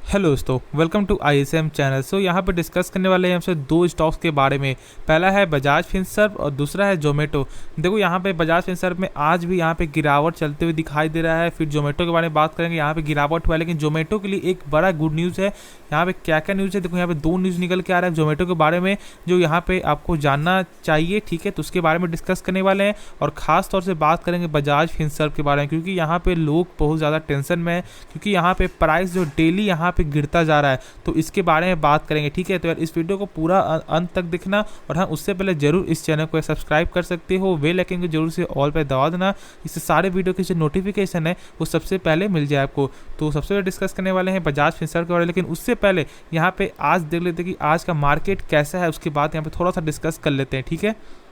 Hello दोस्तों, welcome to ISM channel. यहाँ पे डिस्कस करने वाले हैं हमसे दो स्टॉक्स के बारे में। पहला है बजाज फिनसर्व और दूसरा है जोमेटो। देखो यहाँ पे बजाज फिनसर्व में आज भी यहाँ पे गिरावट चलते हुए दिखाई दे रहा है। फिर जोमेटो के बारे में बात करेंगे, यहाँ पे गिरावट हुआ है, लेकिन जोमेटो के लिए एक बड़ा गुड न्यूज़ है। यहाँ पे क्या क्या न्यूज़ है, देखो यहाँ पे दो न्यूज़ निकल के आ रहा है जोमेटो के बारे में जो यहाँ पे आपको जानना चाहिए, ठीक है। तो उसके बारे में डिस्कस करने वाले हैं और ख़ास तौर से बात करेंगे बजाज फिनसर्व के बारे में, क्योंकि यहाँ पे लोग बहुत ज़्यादा टेंशन में है, क्योंकि यहाँ पे प्राइस जो डेली यहाँ पे गिरता जा रहा है। तो इसके बारे में बात करेंगे, ठीक है। तो यार इस वीडियो को पूरा अंत तक देखना, और हाँ उससे पहले जरूर इस चैनल को सब्सक्राइब कर सकते हो, बेल आइकन को जरूर से ऑल पे दबा देना, इससे सारे वीडियो की जो नोटिफिकेशन है वो सबसे पहले मिल जाए आपको। तो सबसे पहले डिस्कस करने वाले हैं बजाज फिनसर्व के बारे में, लेकिन उससे पहले यहाँ पे आज देख लेते हैं कि आज का मार्केट कैसा है, उसके बाद यहाँ पे थोड़ा सा डिस्कस कर लेते हैं, ठीक है।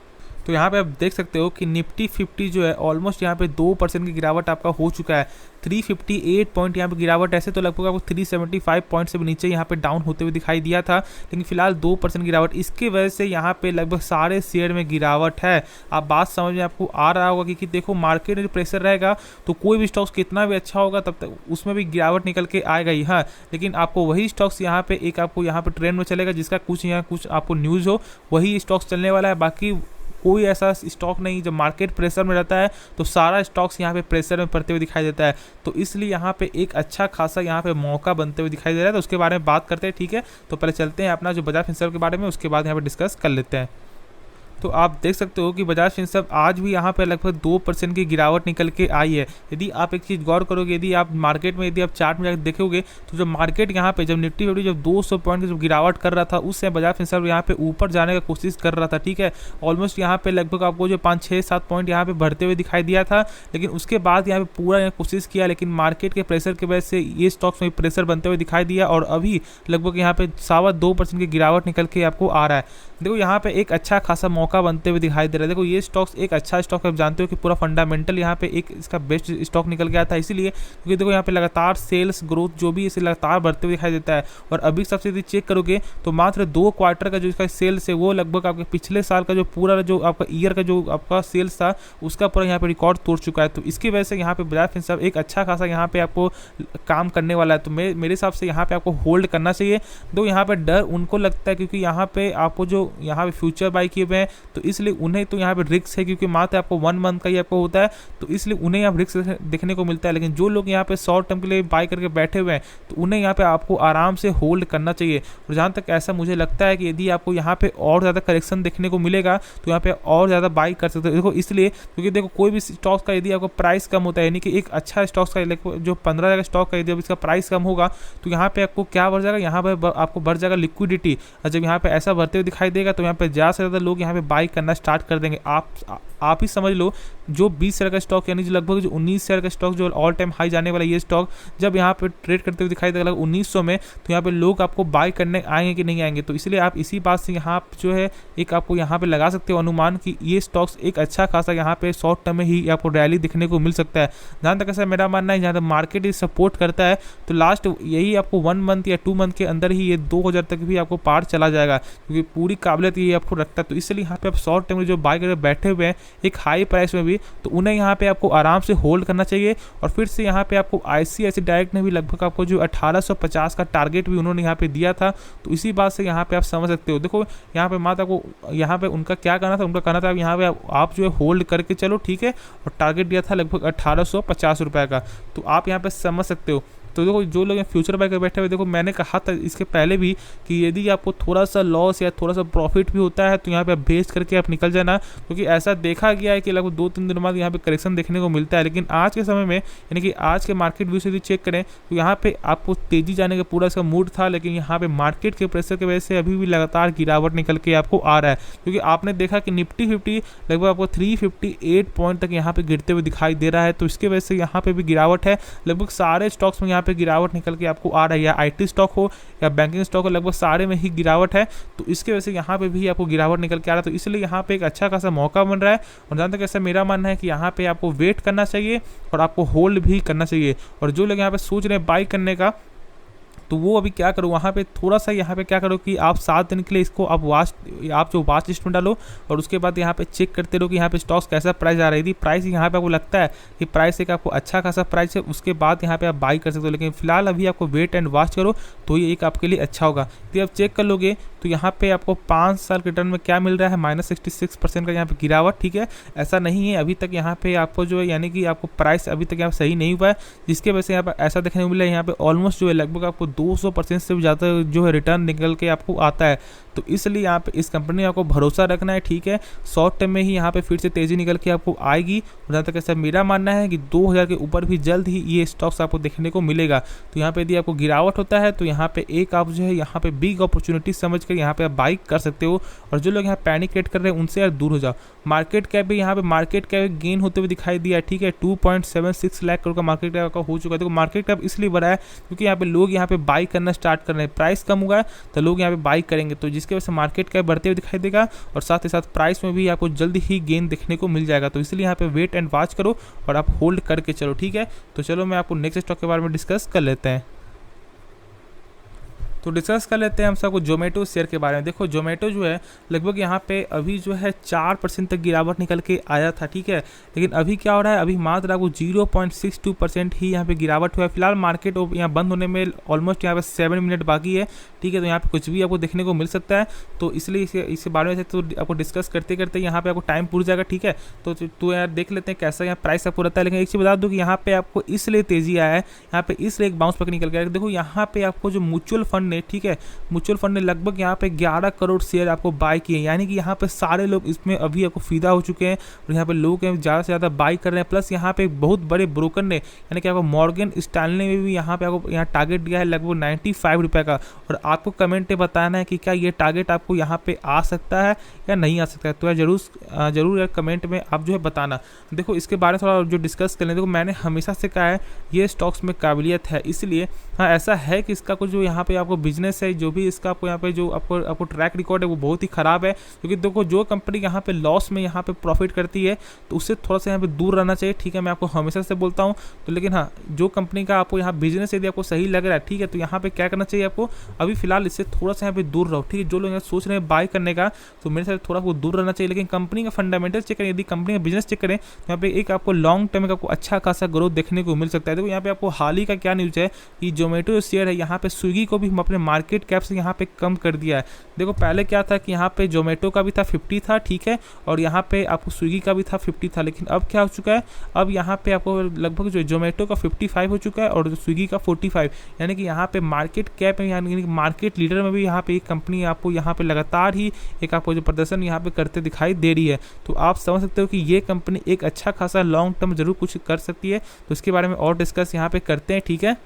तो यहाँ पे आप देख सकते हो कि निफ्टी 50 जो है ऑलमोस्ट यहाँ पे 2% की गिरावट आपका हो चुका है। 358 पॉइंट यहाँ पे गिरावट, ऐसे तो लगभग आपको 375 पॉइंट से भी नीचे यहाँ पे डाउन होते हुए दिखाई दिया था, लेकिन फिलहाल 2% गिरावट, इसकी वजह से यहाँ पे लगभग सारे शेयर में गिरावट है। आप बात समझ में आपको आ रहा होगा कि देखो मार्केट में प्रेशर रहेगा तो कोई भी स्टॉक्स कितना भी अच्छा होगा तब तक उसमें भी गिरावट निकल के आएगा ही, हाँ। लेकिन आपको वही स्टॉक्स यहाँ पे एक आपको यहाँ पे ट्रेंड में चलेगा जिसका कुछ आपको न्यूज़ हो, वही स्टॉक्स चलने वाला है। बाकी कोई ऐसा स्टॉक नहीं, जब मार्केट प्रेशर में रहता है तो सारा स्टॉक्स यहाँ पे प्रेशर में पड़ते हुए दिखाई देता है। तो इसलिए यहाँ पे एक अच्छा खासा यहाँ पे मौका बनते हुए दिखाई दे रहा है। तो उसके बारे में बात करते हैं, ठीक है। तो पहले चलते हैं अपना जो बजाज फिनसर्व के बारे में, उसके बाद यहाँ पे डिस्कस कर लेते हैं। तो आप देख सकते हो कि बजाज फिनसर्व आज भी यहाँ पे लगभग 2% की गिरावट निकल के आई है। यदि आप एक चीज़ गौर करोगे, यदि आप मार्केट में यदि आप चार्ट में जाकर देखोगे तो जब मार्केट यहाँ पे जब निफ्टी फिफ्टी जब 200 पॉइंट की जब गिरावट कर रहा था, उस समय बजाज फिनसर्व यहाँ पे ऊपर जाने का कोशिश कर रहा था, ठीक है। ऑलमोस्ट यहाँ पे लगभग आपको जो 5-6-7 पॉइंट यहाँ पे बढ़ते हुए दिखाई दिया था, लेकिन उसके बाद यहाँ पे पूरा कोशिश किया, लेकिन मार्केट के प्रेशर की वजह से ये स्टॉक्स में प्रेशर बनते हुए दिखाई दिया और अभी लगभग यहाँ पे 2.25% की गिरावट निकल के आपको आ रहा है। देखो यहाँ पे एक अच्छा खासा मौका बनते हुए दिखाई दे रहा है। देखो ये स्टॉक्स एक अच्छा स्टॉक है, आप जानते हो कि पूरा फंडामेंटल यहाँ पे एक इसका बेस्ट स्टॉक निकल गया था, इसीलिए क्योंकि देखो यहाँ पे लगातार सेल्स ग्रोथ जो भी इसे लगातार बढ़ते हुए दिखाई देता है। और अभी सबसे यदि चेक करोगे तो मात्र 2 क्वार्टर का जो इसका सेल्स है वो लगभग आपके पिछले साल का जो पूरा जो आपका ईयर का जो आपका सेल्स था उसका पूरा यहाँ पे रिकॉर्ड तोड़ चुका है। तो इसकी वजह से यहाँ पे बजाज फिनसर्व एक अच्छा खासा यहाँ पे आपको काम करने वाला है। तो मेरे हिसाब से यहाँ पे आपको होल्ड करना चाहिए। तो यहाँ पे डर उनको लगता है क्योंकि यहाँ पे आपको जो यहाँ पे फ्यूचर बाई किए हुए हैं, तो इसलिए उन्हें तो यहाँ पे रिस्क है, क्योंकि मात्र आपको 1 मंथ का ही आपको होता है, तो इसलिए उन्हें यहाँ रिस्क देखने को मिलता है। लेकिन जो लोग यहाँ पे शॉर्ट टर्म के लिए बाई करके बैठे हुए हैं तो उन्हें यहाँ पे आपको आराम से होल्ड करना चाहिए। और जहाँ तक ऐसा मुझे लगता है कि यदि आपको यहाँ पे और ज़्यादा करेक्शन देखने को मिलेगा तो यहाँ पे और ज़्यादा बाई कर सकते हो। देखो इसलिए क्योंकि देखो कोई भी स्टॉक्स का यदि आपको प्राइस कम होता है, यानी कि एक अच्छा स्टॉक्स का जो 15 का स्टॉक का यदि इसका प्राइस कम होगा तो यहाँ पे आपको क्या बढ़ जाएगा, यहाँ पे आपको बढ़ जाएगा लिक्विडिटी। और जब यहाँ पे ऐसा बढ़ते हुए दिखाई देगा तो यहाँ पे ज़्यादा से ज़्यादा लोग यहाँ पे बाई करना स्टार्ट कर देंगे। आप ही समझ लो, जो 20 शेयर का स्टॉक यानी जो लगभग जो 19 शेयर का स्टॉक जो ऑल टाइम हाई जाने वाला ये स्टॉक जब यहाँ पे ट्रेड करते हुए दिखाई देगा 1900 में, तो यहाँ पे लोग आपको बाई करने आएंगे कि नहीं आएंगे। तो इसलिए आप इसी बात से यहाँ जो है एक आपको यहाँ पे लगा सकते हो अनुमान कि ये स्टॉक्स एक अच्छा खासा यहाँ पे शॉर्ट टर्म में ही आपको रैली दिखने को मिल सकता है। जहाँ तक ऐसा मेरा मानना है, जहाँ तक मार्केट सपोर्ट करता है तो लास्ट यही आपको 1 मंथ या 2 मंथ के अंदर ही ये 2000 तक भी आपको पार चला जाएगा, क्योंकि पूरी काबिलियत ये आपको रखता है। तो इसलिए यहाँ पे आप शॉर्ट टर्म में जो बाई करके बैठे हुए हैं एक हाई प्राइस में भी, तो उन्हें यहाँ पे आपको आराम से होल्ड करना चाहिए। और फिर से यहाँ पे आपको ICICI डायरेक्ट ने भी लगभग आपको जो 1850 का टारगेट भी उन्होंने यहाँ पे दिया था, तो इसी बात से यहाँ पे आप समझ सकते हो। देखो यहाँ पे मात्र आपको यहाँ पे उनका क्या करना था, उनका कहना था यहाँ पे आप जो है होल्ड करके चलो, ठीक है। और टारगेट दिया था लगभग 1850 रुपये का, तो आप यहाँ पे समझ सकते हो। तो देखो जो लोग फ्यूचर बाय कर बैठे हुए, देखो मैंने कहा था इसके पहले भी कि यदि आपको थोड़ा सा लॉस या थोड़ा सा प्रॉफिट भी होता है तो यहाँ पे आप बेच करके आप निकल जाना, क्योंकि ऐसा देखा गया है कि लगभग 2-3 दिन बाद यहाँ पे करेक्शन देखने को मिलता है। लेकिन आज के समय में यानी कि आज के मार्केट व्यू से यदि चेक करें तो यहाँ पे आपको तेजी जाने का पूरा इसका मूड था, लेकिन यहाँ पे मार्केट के प्रेशर की वजह से अभी भी लगातार गिरावट निकल के आपको आ रहा है। क्योंकि आपने देखा कि निफ्टी 50 लगभग आपको 358 पॉइंट तक यहाँ पे गिरते हुए दिखाई दे रहा है, तो इसकी वजह से यहाँ पे भी गिरावट है। लगभग सारे स्टॉक्स में यहाँ पे गिरावट निकल के आपको आ रहा है, या IT स्टॉक हो या बैंकिंग स्टॉक हो, लगभग सारे में ही गिरावट है। तो इसके वजह से यहाँ पे भी आपको गिरावट निकल के आ रहा है। तो इसलिए यहाँ पे एक अच्छा खासा मौका बन रहा है। और जहाँ तक ऐसा मेरा मानना है कि यहाँ पे आपको वेट करना चाहिए और आपको होल्ड भी करना चाहिए। और जो लोग यहाँ पे सोच रहे हैं बाई करने का, तो वो अभी क्या करो, वहाँ पे थोड़ा सा यहाँ पे क्या करो कि आप 7 दिन के लिए इसको आप जो वॉच लिस्ट में डालो, और उसके बाद यहाँ पे चेक करते रहो कि यहाँ पे स्टॉक्स कैसा प्राइस आ रही थी। प्राइस यहाँ पे आपको लगता है कि प्राइस एक आपको अच्छा खासा प्राइस है, उसके बाद यहाँ पे आप बाई कर सकते हो। लेकिन फिलहाल अभी आपको वेट एंड वॉच करो तो ये एक आपके लिए अच्छा होगा। यदि आप चेक कर लोगे तो यहाँ पे आपको 5 साल के रिटर्न में क्या मिल रहा है, -66% का यहाँ पे गिरावट। ठीक है, ऐसा नहीं है अभी तक यहाँ पे आपको जो है यानी कि आपको प्राइस अभी तक यहाँ पे सही नहीं हुआ है, जिसके वजह से यहाँ पे ऐसा देखने को मिला है यहाँ पे ऑलमोस्ट जो है लगभग आपको 200% से भी ज़्यादा जो है रिटर्न निकल के आपको आता है। तो इसलिए यहाँ पे इस कंपनी में आपको भरोसा रखना है। ठीक है, शॉर्ट टर्म में ही यहाँ पे फिर से तेज़ी निकल के आपको आएगी, और जहाँ तक ऐसा मेरा मानना है कि 2000 के ऊपर भी जल्द ही ये स्टॉक्स आपको देखने को मिलेगा। तो यहाँ पे यदि आपको गिरावट होता है तो यहाँ पे एक आप जो है यहाँ पे बिग अपॉर्चुनिटी समझ कर यहाँ पे आप बाई कर सकते हो। और जो लोग यहाँ पैनिक क्रिएट कर रहे हैं उनसे यार दूर हो जाओ। मार्केट कैप भी यहाँ पे मार्केट कैप गेन होते हुए दिखाई दिया है। ठीक है, 2.76 लाख करोड़ का मार्केट कैप का हो चुका है। तो मार्केट कैप इसलिए बढ़ा है क्योंकि यहाँ पे लोग यहाँ पे बाई करना स्टार्ट कर रहे हैं। प्राइस कम हुआ है तो लोग यहाँ पे बाई करेंगे, तो जिसकी वजह से मार्केट कैप बढ़ते हुए दिखाई देगा, और साथ ही साथ प्राइस में भी आपको जल्दी ही गेन देखने को मिल जाएगा। तो इसलिए यहाँ पे वेट एंड वॉच करो और आप होल्ड करके चलो। ठीक है, तो चलो मैं आपको नेक्स्ट स्टॉक के बारे में डिस्कस कर लेते हैं। तो डिस्कस कर लेते हैं हम सबको जोमेटो शेयर के बारे में। देखो जोमेटो जो है लगभग यहाँ पे अभी जो है 4% तक गिरावट निकल के आया था। ठीक है, लेकिन अभी क्या हो रहा है, अभी मात्र आपको 0.62% ही यहाँ पे गिरावट हुआ है। फिलहाल मार्केट यहाँ बंद होने में ऑलमोस्ट यहाँ पे 7 मिनट बाकी है। ठीक है, तो यहाँ पे कुछ भी आपको देखने को मिल सकता है, तो इसलिए इसके बारे में तो आपको डिस्कस करते करते यहाँ पे आपको टाइम पूरा जाएगा। ठीक है, तो यार देख लेते हैं कैसा यहाँ प्राइस आपको रहता है। लेकिन एक चीज़ बता दूँ कि यहाँ पे आपको इसलिए तेजी आया है, यहाँ पे इसलिए एक बाउंस पक निकल गया है। देखो यहाँ पे आपको जो म्यूचुअल फंड ने, ठीक है, म्यूचुअल फंड ने लगभग यहाँ पे 11 करोड़ शेयर आपको बाय किए, यानी कि यहाँ पे सारे लोग इसमें अभी आपको फिदा हो चुके हैं, और यहाँ पे लोग ज़्यादा से ज़्यादा बाई कर रहे हैं। प्लस यहाँ पे बहुत बड़े ब्रोकर ने यानी कि आपको मॉर्गन स्टैनली में भी यहाँ पे आपको यहाँ टारगेट दिया है लगभग 95 रुपये का। और आपको कमेंट में बताना है कि क्या ये टारगेट आपको यहाँ पे आ सकता है या नहीं आ सकता है। तो यार जरूर यार कमेंट में आप जो है बताना। देखो इसके बारे में थोड़ा जो डिस्कस कर लें, देखो मैंने हमेशा से कहा है ये स्टॉक्स में काबिलियत है, इसलिए हाँ ऐसा है कि इसका कुछ जो यहाँ पे आपको बिजनेस है, जो भी इसका आपको यहाँ पे जो आपको ट्रैक रिकॉर्ड है वो बहुत ही ख़राब है। क्योंकि देखो जो कंपनी यहाँ पे लॉस में यहाँ पे प्रॉफिट करती है तो उससे थोड़ा सा यहाँ पे दूर रहना चाहिए। ठीक है, मैं आपको हमेशा से बोलता हूँ। तो लेकिन हाँ जो कंपनी का आपको यहाँ बिजनेस यदि आपको सही लग रहा है, ठीक है, तो यहाँ पे क्या करना चाहिए आपको, अभी फिलहाल इससे थोड़ा सा यहाँ पे दूर रहो। ठीक है, जो लोग यहाँ सोच रहे हैं बाय करने का तो मेरे साथ थोड़ा दूर रहना चाहिए। लेकिन कंपनी का फंडामेंटल चेक करें, यदि कंपनी का बिजनेस चेक करें तो यहाँ पे एक आपको लॉन्ग टर्म का आपको अच्छा खासा ग्रोथ देखने को मिल सकता है। देखो यहाँ पे आपको हाल ही का क्या न्यूज़ है कि जोमेटो शेयर है यहाँ पे स्विगी को भी हम अपने मार्केट कैप से यहाँ पे कम कर दिया है। देखो पहले क्या था कि यहाँ पे जोमेटो का भी था 50 था, ठीक है, और यहाँ पे आपको स्विगी का भी था 50 था। लेकिन अब क्या हो चुका है, अब यहाँ पे आपको लगभग जो जोमेटो का 55 हो चुका है और जो स्विगी का 45, यानी कि यहाँ पे मार्केट कैप में यानी कि मार्केट लीडर में भी यहाँ पे एक कंपनी आपको यहाँ पे लगातार ही एक आपको जो प्रदर्शन यहाँ पे करते दिखाई दे रही है। तो आप समझ सकते हो कि ये कंपनी एक अच्छा खासा लॉन्ग टर्म जरूर कुछ कर सकती है। तो इसके बारे में और डिस्कस यहाँ पे करते हैं। ठीक है,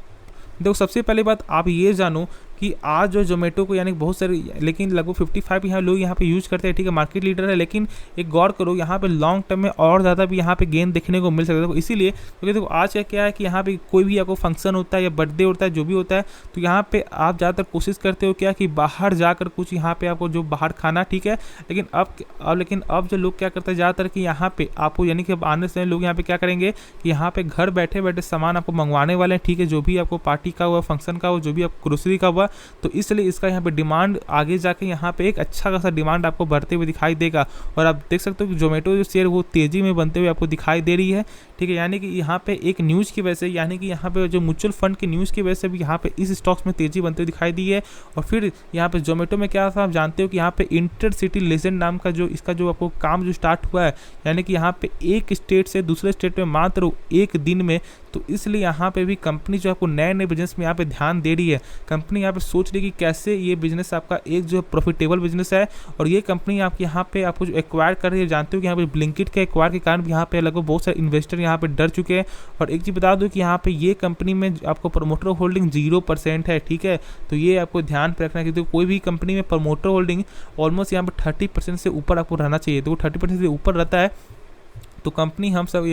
देखो सबसे पहली बात आप ये जानो कि आज जो जोमेटो को यानी बहुत सारे लेकिन लगभग 55 यहाँ लोग यहाँ पे यूज़ करते हैं। ठीक है, मार्केट लीडर है, लेकिन एक गौर करो यहाँ पे लॉन्ग टर्म में और ज़्यादा भी यहाँ पे गेन देखने को मिल सकता है। देखो इसीलिए क्योंकि देखो आज का क्या है कि यहाँ पे कोई भी आपको फंक्शन होता है या बर्थडे होता है, जो भी होता है, तो यहाँ पे आप ज़्यादातर कोशिश करते हो क्या कि बाहर जाकर कुछ यहाँ पे आपको जो बाहर खाना, ठीक है, लेकिन अब जो लोग क्या करते हैं ज़्यादातर कि यहाँ पे आपको यानी कि आने से लोग यहाँ पे क्या करेंगे कि यहाँ पे घर बैठे बैठे सामान आपको मंगवाने वाले हैं। ठीक है, जो भी आपको पार्टी का हुआ, फंक्शन का हुआ, जो भी आपको ग्रोसरी का हुआ, तो इसलिए इसका यहाँ पे डिमांड आगे जाके यहाँ पे एक अच्छा खासा डिमांड आपको बढ़ते हुए दिखाई देगा। और आप देख सकते हो कि जोमेटो जो शेयर वो तेज़ी में बनते हुए आपको दिखाई दे रही है। ठीक है, यानी कि यहाँ पे एक न्यूज़ की वजह से, यानी कि यहाँ पे जो म्यूचुअल फंड की न्यूज़ की वजह से भी यहाँ पे इस स्टॉक्स में तेज़ी बनते हुए दिखाई दी है। और फिर यहाँ पे जोमेटो में क्या था, आप जानते हो कि यहाँ पे इंटरसिटी लेजेंड नाम का जो इसका जो आपको काम जो स्टार्ट हुआ है, यानी कि यहाँ पे एक स्टेट से दूसरे स्टेट में मात्र एक दिन में, तो इसलिए यहाँ पे भी कंपनी जो आपको नए नए बिजनेस में यहाँ पे ध्यान दे रही है। कंपनी यहाँ पे सोच रही है कि कैसे ये बिजनेस आपका एक जो प्रॉफिटेबल बिजनेस है। और ये कंपनी आपके यहाँ पे आपको जो एक्वायर कर रही है, जानते हो कि यहाँ पे ब्लिंकिट के एक्वायर के कारण यहाँ पे लगभग बहुत सारे इन्वेस्टर यहाँ पे डर चुके हैं। और एक चीज़ बता दो कि यहाँ पे ये कंपनी में आपको प्रमोटर होल्डिंग 0% है। ठीक है, तो ये आपको ध्यान पे रखना है कि कोई भी कंपनी में प्रमोटर होल्डिंग ऑलमोस्ट यहाँ पे 30% से ऊपर आपको रहना चाहिए। तो 30% से ऊपर रहता है तो कंपनी हम सब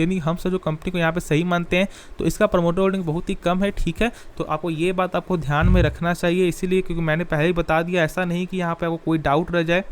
जो कंपनी को यहाँ पे सही मानते हैं, तो इसका प्रमोटर होल्डिंग बहुत ही कम है। ठीक है, तो आपको ये बात आपको ध्यान में रखना चाहिए, इसीलिए क्योंकि मैंने पहले ही बता दिया, ऐसा नहीं कि यहाँ पे आपको कोई डाउट रह जाए।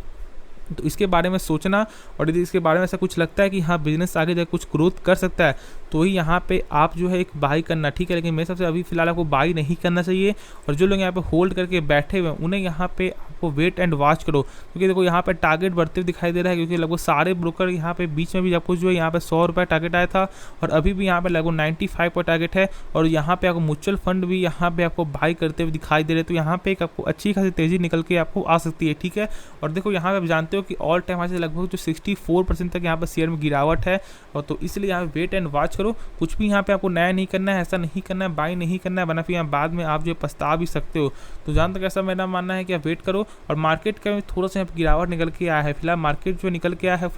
तो इसके बारे में सोचना, और यदि इसके बारे में ऐसा कुछ लगता है कि हाँ बिजनेस आगे जाकर कुछ ग्रोथ कर सकता है, तो ही यहाँ पे आप जो है एक बाई करना, ठीक है। लेकिन मेरे सबसे अभी फिलहाल आपको बाई नहीं करना चाहिए, और जो लोग यहाँ पे होल्ड करके बैठे हुए हैं उन्हें यहाँ पे आपको वेट एंड वॉच करो, क्योंकि देखो यहाँ पे टारगेट बढ़ते हुए दिखाई दे रहा है, क्योंकि लगभग सारे ब्रोकर यहाँ पे बीच में भी आपको जो है यहाँ पे 100 रुपये टारगेट आया था, और अभी भी यहाँ पे लगभग 95 का टारगेट है, और यहाँ पे आपको म्यूचुअल फंड भी यहाँ पे आपको बाई करते हुए दिखाई दे रहे हैं। तो यहाँ पे एक आपको अच्छी खासी तेजी निकल के आपको आ सकती है, ठीक है। और देखो यहाँ पे आप जानते हो कि ऑल टाइम हाई से लगभग जो 64% तक यहाँ पर शेयर में गिरावट है, और तो इसलिए यहाँ पे वेट एंड वॉच करो। कुछ भी यहाँ पे आपको नया नहीं करना है, ऐसा नहीं करना है, बाई नहीं करना है, वरना फिर यहाँ बाद में आप जो पछता भी सकते हो। तो जहाँ तक ऐसा मेरा मानना है कि आप वेट करो। और मार्केट का थोड़ा सा यहाँ पे गिरावट निकल के आया है, फिलहाल मार्केट जो निकल के आया है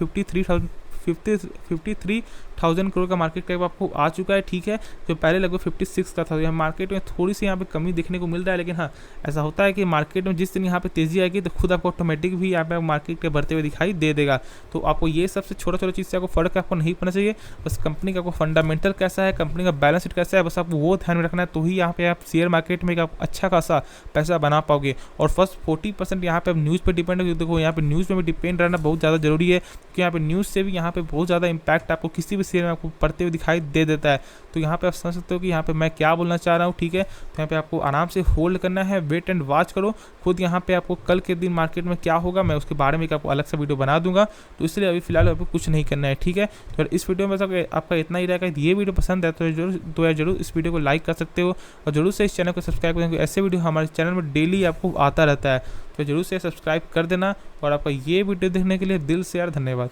53,000 करोड़ का मार्केट कैप आपको आ चुका है, ठीक है, जो पहले लगभग 56 का था। यहाँ मार्केट में थोड़ी सी यहाँ पे कमी देखने को मिल रहा है, लेकिन हाँ ऐसा होता है कि मार्केट में जिस दिन यहाँ पे तेजी आएगी तो खुद आपको ऑटोमेटिक भी यहाँ पे मार्केट के बढ़ते हुए दिखाई दे देगा। तो आपको ये सबसे छोटा छोटा चीज़ से आपको फर्क आपको नहीं पड़ना चाहिए, बस कंपनी का आपको फंडामेंटल कैसा है, कंपनी का बैलेंस शीट कैसा है, बस आपको वो ध्यान में रखना है, तो ही यहाँ पे आप शेयर मार्केट में आप अच्छा खासा पैसा बना पाओगे। और फर्स्ट 40% यहाँ पे आप न्यूज़ पर डिपेंड है, देखो यहाँ पे न्यूज़ में भी डिपेंड रहना बहुत ज़्यादा जरूरी है, क्योंकि यहाँ पे न्यूज़ से भी यहाँ पे बहुत ज़्यादा इंपैक्ट आपको किसी भी शेयर में आपको पड़ते हुए दिखाई दे देता है। तो यहाँ पे आप समझ सकते हो कि यहाँ पे मैं क्या बोलना चाह रहा हूँ, ठीक है। तो यहाँ पे आपको आराम से होल्ड करना है, वेट एंड वॉच करो। खुद यहाँ पे आपको कल के दिन मार्केट में क्या होगा मैं उसके बारे में आपको अलग से वीडियो बना दूंगा, तो इसलिए अभी फिलहाल आपको कुछ नहीं करना है, ठीक है। तो इस वीडियो में आपका इतना ही रहेगा। ये वीडियो पसंद है तो जरूर इस वीडियो को लाइक कर सकते हो, और जरूर से इस चैनल को सब्सक्राइब करें, ऐसे वीडियो हमारे चैनल में डेली आपको आता रहता है, तो जरूर से सब्सक्राइब कर देना। और आपका ये वीडियो देखने के लिए दिल से यार धन्यवाद।